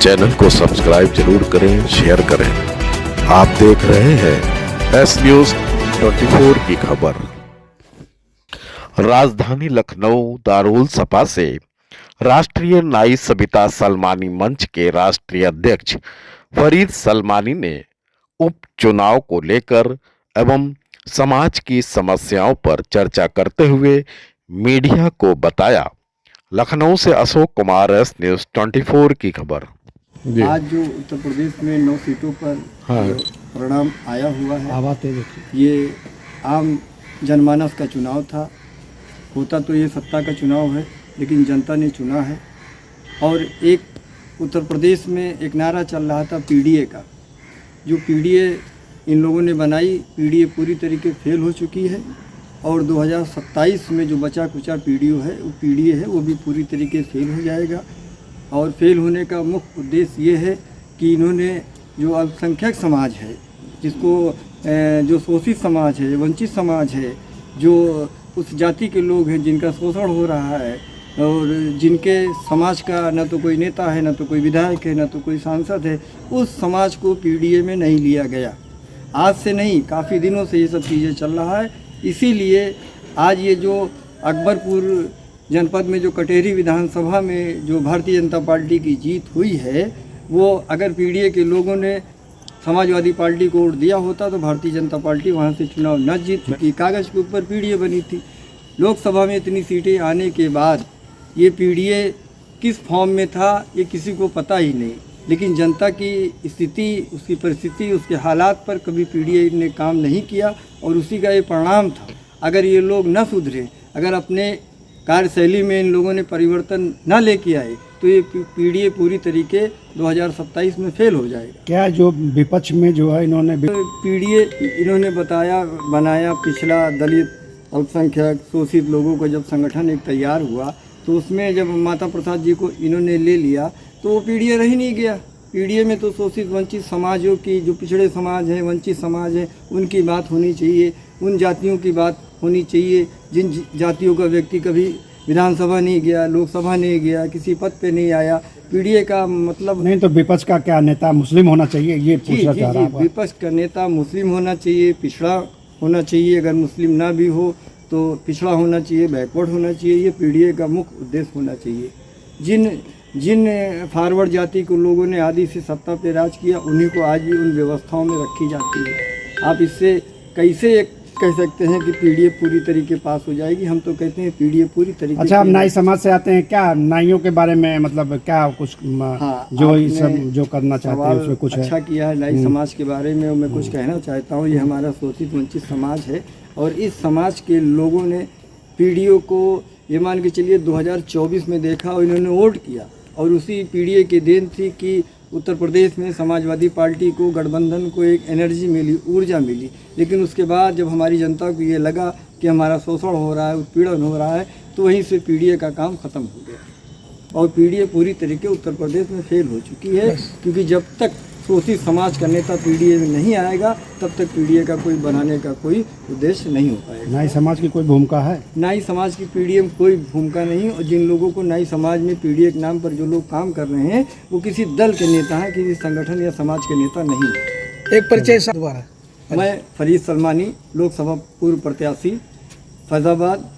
Channel को subscribe जरूर करें, शेयर करें। आप देख रहे हैं एस न्यूज 24 की खबर। राजधानी लखनऊ दारुल सपा से राष्ट्रीय नाई सबिता सलमानी मंच के राष्ट्रीय अध्यक्ष फरीद सलमानी ने उपचुनाव को लेकर एवं समाज की समस्याओं पर चर्चा करते हुए मीडिया को बताया। लखनऊ से अशोक कुमार, एस न्यूज 24 की खबर। आज जो उत्तर प्रदेश में 9 सीटों पर परिणाम आया हुआ है, ये आम जनमानस का चुनाव था। होता तो ये सत्ता का चुनाव है, लेकिन जनता ने चुना है। और एक उत्तर प्रदेश में एक नारा चल रहा था पीडीए का, जो पीडीए इन लोगों ने बनाई, पीडीए पूरी तरीके फेल हो चुकी है। और 2027 में जो बचा कुचा पीडीए है वो भी पूरी तरीके फेल हो जाएगा। और फेल होने का मुख्य उद्देश्य ये है कि इन्होंने जो अल्पसंख्यक समाज है, जिसको जो शोषित समाज है, वंचित समाज है, जो उस जाति के लोग हैं जिनका शोषण हो रहा है और जिनके समाज का न तो कोई नेता है, न तो कोई विधायक है, न तो कोई सांसद है, उस समाज को पीडीए में नहीं लिया गया। आज से नहीं, काफ़ी दिनों से ये सब चीज़ें चल रहा है। इसीलिए आज ये जो अकबरपुर जनपद में जो कटेरी विधानसभा में जो भारतीय जनता पार्टी की जीत हुई है, वो अगर पीडीए के लोगों ने समाजवादी पार्टी को वोट दिया होता तो भारतीय जनता पार्टी वहाँ से चुनाव न जीत, क्योंकि कागज़ के ऊपर पीडीए बनी थी। लोकसभा में इतनी सीटें आने के बाद ये पीडीए किस फॉर्म में था ये किसी को पता ही नहीं, लेकिन जनता की स्थिति, उसकी परिस्थिति, उसके हालात पर कभी पीडीए ने काम नहीं किया और उसी का ये परिणाम था। अगर ये लोग न सुधरे, अगर अपने कार्यशैली में इन लोगों ने परिवर्तन न लेके आए, तो ये पीडीए पूरी तरीके 2027 में फेल हो जाएगा। क्या जो विपक्ष में जो है इन्होंने पीडीए इन्होंने बनाया पिछड़ा दलित अल्पसंख्यक शोषित लोगों का जब संगठन एक तैयार हुआ, तो उसमें जब माता प्रसाद जी को इन्होंने ले लिया तो वो पीडीए रह ही नहीं गया। पीडीए में तो शोषित वंचित समाजों की, जो पिछड़े समाज हैं, वंचित समाज है, उनकी बात होनी चाहिए, उन जातियों की बात होनी चाहिए जिन जातियों का व्यक्ति कभी विधानसभा नहीं गया, लोकसभा नहीं गया, किसी पद पे नहीं आया। पीडीए का मतलब नहीं तो विपक्ष का क्या नेता मुस्लिम होना चाहिए, ये पूछना चाह रहा हूं। विपक्ष का नेता मुस्लिम होना चाहिए, पिछड़ा होना चाहिए, अगर मुस्लिम ना भी हो तो पिछड़ा होना चाहिए, बैकवर्ड होना चाहिए। ये पीडीए का मुख्य उद्देश्य होना चाहिए। जिन फॉरवर्ड जाति को लोगों ने आदि से सत्ता पे राज किया, उन्हीं को आज भी उन व्यवस्थाओं में रखी जाती है। आप इससे कैसे कह सकते हैं कि पीडीए पूरी तरीके पास हो जाएगी? हम तो कहते हैं पीडीए पूरी तरीके। अच्छा, आप नाई समाज से आते हैं, क्या नाइयों के बारे में मतलब क्या कुछ जो ये सब जो करना चाहते हैं उसमें कुछ अच्छा किया है नाई समाज के बारे में। मैं कुछ कहना चाहता हूँ। ये हमारा शोषित वंचित समाज है और इस समाज के लोगों ने पीडीए को ये मान के चलिए 2024 में देखा और इन्होंने वोट किया, और उसी पीडीए की देन थी कि उत्तर प्रदेश में समाजवादी पार्टी को, गठबंधन को एक एनर्जी मिली, ऊर्जा मिली। लेकिन उसके बाद जब हमारी जनता को ये लगा कि हमारा शोषण हो रहा है, उत्पीड़न हो रहा है, तो वहीं से पीडीए का काम ख़त्म हो गया और पीडीए पूरी तरीके उत्तर प्रदेश में फेल हो चुकी है। क्योंकि जब तक शोषित समाज का नेता पीडीए में नहीं आएगा, तब तक पीडीए का कोई बनाने का कोई उद्देश्य नहीं हो पाएगा। नाई समाज की कोई भूमिका है? नाई समाज की पीडीए में कोई भूमिका नहीं। और जिन लोगों को नाई समाज में पीडीए के नाम पर जो लोग काम कर रहे हैं, वो किसी दल के नेता हैं, किसी संगठन या समाज के नेता नहीं है। एक परिचय दोबारा। मैं फरीद सलमानी, लोकसभा पूर्व प्रत्याशी, फैजाबाद,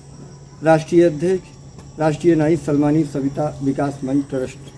राष्ट्रीय अध्यक्ष, राष्ट्रीय नाई सलमानी सबिता विकास मंच ट्रस्ट।